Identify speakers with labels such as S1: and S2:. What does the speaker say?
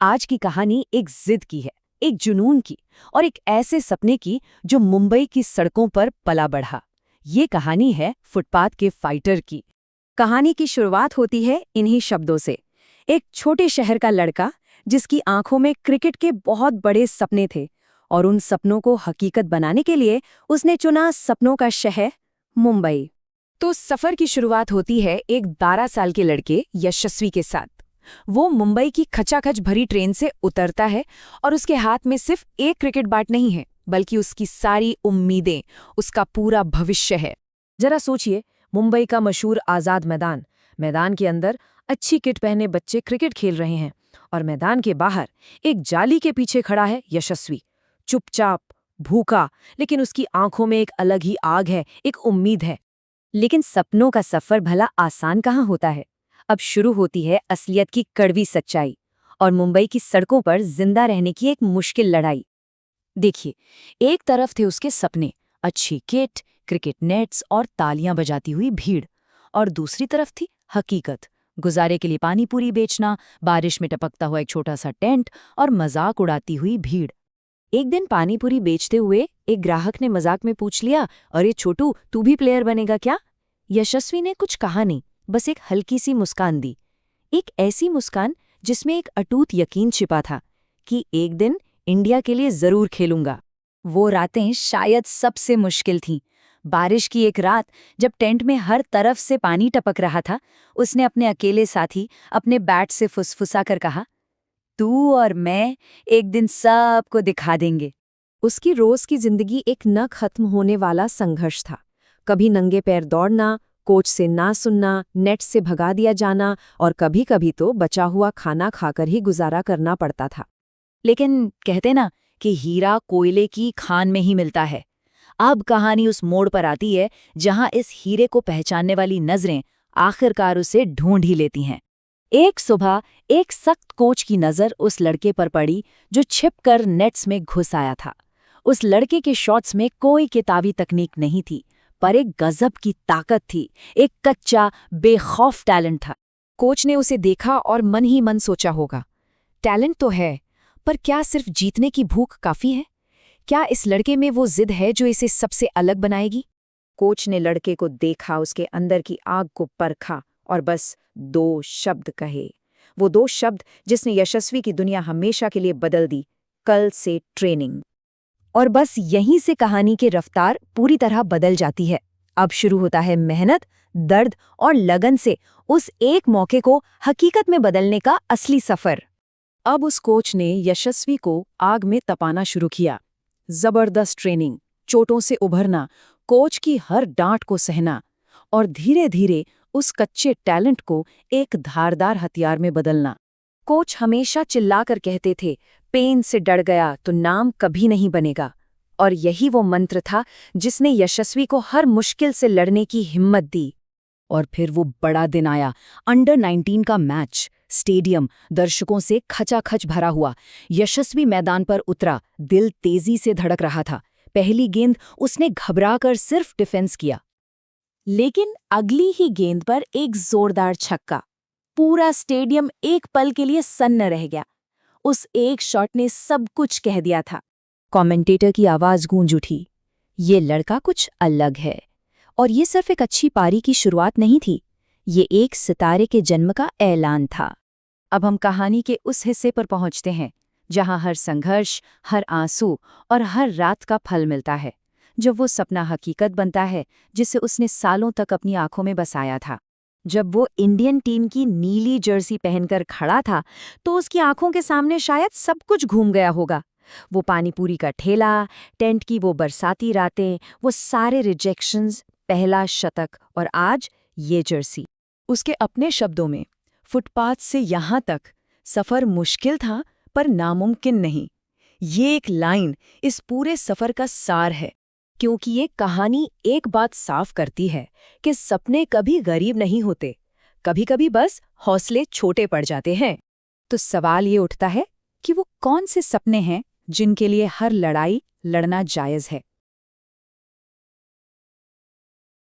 S1: आज की कहानी एक जिद की है, एक जुनून की और एक ऐसे सपने की जो मुंबई की सड़कों पर पला बढ़ा। ये कहानी है फुटपाथ के फाइटर की। कहानी की शुरुआत होती है इन्हीं शब्दों से। एक छोटे शहर का लड़का जिसकी आंखों में क्रिकेट के बहुत बड़े सपने थे और उन सपनों को हकीकत बनाने के लिए उसने चुना सपनों का शहर मुंबई। तो सफर की शुरुआत होती है एक 12 साल के लड़के यशस्वी के साथ। वो मुंबई की खचाखच भरी ट्रेन से उतरता है और उसके हाथ में सिर्फ एक क्रिकेट बैट नहीं है, बल्कि उसकी सारी उम्मीदें, उसका पूरा भविष्य है। जरा सोचिए, मुंबई का मशहूर आजाद मैदान। मैदान के अंदर अच्छी किट पहने बच्चे क्रिकेट खेल रहे हैं और मैदान के बाहर एक जाली के पीछे खड़ा है यशस्वी, चुपचाप, भूखा, लेकिन उसकी आंखों में एक अलग ही आग है, एक उम्मीद है। लेकिन सपनों का सफर भला आसान कहाँ होता है। अब शुरू होती है असलियत की कड़वी सच्चाई और मुंबई की सड़कों पर जिंदा रहने की एक मुश्किल लड़ाई। देखिए, एक तरफ थे उसके सपने, अच्छी किट, क्रिकेट नेट्स और तालियां बजाती हुई भीड़, और दूसरी तरफ थी हकीकत, गुजारे के लिए पानी पूरी बेचना, बारिश में टपकता हुआ एक छोटा सा टेंट और मजाक उड़ाती हुई भीड़। एक दिन पानी पूरी बेचते हुए एक ग्राहक ने मजाक में पूछ लिया, अरे छोटू, तू भी प्लेयर बनेगा क्या? यशस्वी ने कुछ कहा नहीं, बस एक हल्की सी मुस्कान दी। एक ऐसी मुस्कान जिसमें एक अटूट यकीन छिपा था कि एक दिन इंडिया के लिए जरूर खेलूंगा। वो रातें शायद सबसे मुश्किल थीं। बारिश की एक रात, जब टेंट में हर तरफ से पानी टपक रहा था, उसने अपने अकेले साथी अपने बैट से फुसफुसा कर कहा, तू और मैं एक दिन सबको दिखा देंगे। उसकी रोज की जिंदगी एक न खत्म होने वाला संघर्ष था। कभी नंगे पैर दौड़ना, कोच से ना सुनना, नेट से भगा दिया जाना और कभी-कभी तो बचा हुआ खाना खाकर ही गुजारा करना पड़ता था। लेकिन कहते ना कि हीरा कोयले की खान में ही मिलता है। अब कहानी उस मोड़ पर आती है जहां इस हीरे को पहचानने वाली नजरें आखिरकार उसे ढूंढ ही लेती हैं। एक सुबह एक सख्त कोच की नजर उस लड़के पर पड़ी जो छिपकर नेट्स में घुस आया था। उस लड़के के शॉट्स में कोई किताबी तकनीक नहीं थी, पर एक गजब की ताकत थी, एक कच्चा बेखौफ टैलेंट था। कोच ने उसे देखा और मन ही मन सोचा होगा, टैलेंट तो है, पर क्या सिर्फ जीतने की भूख काफी है? क्या इस लड़के में वो जिद है जो इसे सबसे अलग बनाएगी? कोच ने लड़के को देखा, उसके अंदर की आग को परखा और बस 2 शब्द कहे। वो 2 शब्द जिसने यशस्वी की दुनिया हमेशा के लिए बदल दी, कल से ट्रेनिंग। और बस यहीं से कहानी की रफ्तार पूरी तरह बदल जाती है। अब शुरू होता है मेहनत, दर्द और लगन से उस एक मौके को हकीकत में बदलने का असली सफर। अब उस कोच ने यशस्वी को आग में तपाना शुरू किया। जबरदस्त ट्रेनिंग, चोटों से उभरना, कोच की हर डांट को सहना और धीरे धीरे उस कच्चे टैलेंट को एक धारदार हथियार में बदलना। कोच हमेशा चिल्लाकर कहते थे, पेन से डर गया तो नाम कभी नहीं बनेगा। और यही वो मंत्र था जिसने यशस्वी को हर मुश्किल से लड़ने की हिम्मत दी। और फिर वो बड़ा दिन आया, अंडर 19 का मैच। स्टेडियम दर्शकों से खचाखच भरा हुआ। यशस्वी मैदान पर उतरा, दिल तेजी से धड़क रहा था। पहली गेंद उसने घबराकर सिर्फ डिफेंस किया, लेकिन अगली ही गेंद पर एक जोरदार छक्का। पूरा स्टेडियम एक पल के लिए सन्न रह गया। उस एक शॉट ने सब कुछ कह दिया था। कमेंटेटर की आवाज गूंज उठी, ये लड़का कुछ अलग है। और ये सिर्फ एक अच्छी पारी की शुरुआत नहीं थी, ये एक सितारे के जन्म का ऐलान था। अब हम कहानी के उस हिस्से पर पहुंचते हैं जहां हर संघर्ष, हर आंसू और हर रात का फल मिलता है। जब वो सपना हकीकत बनता है जिसे उसने सालों तक अपनी आंखों में बसाया था। जब वो इंडियन टीम की नीली जर्सी पहनकर खड़ा था, तो उसकी आंखों के सामने शायद सब कुछ घूम गया होगा। वो पानी पूरी का ठेला, टेंट की वो बरसाती रातें, वो सारे रिजेक्शंस, पहला शतक और आज ये जर्सी। उसके अपने शब्दों में, फुटपाथ से यहाँ तक सफ़र मुश्किल था पर नामुमकिन नहीं। ये एक लाइन इस पूरे सफ़र का सार है, क्योंकि ये कहानी एक बात साफ करती है कि सपने कभी गरीब नहीं होते, कभी-कभी बस हौसले छोटे पड़ जाते हैं। तो सवाल ये उठता है कि वो कौन से सपने हैं जिनके लिए हर लड़ाई लड़ना जायज़ है।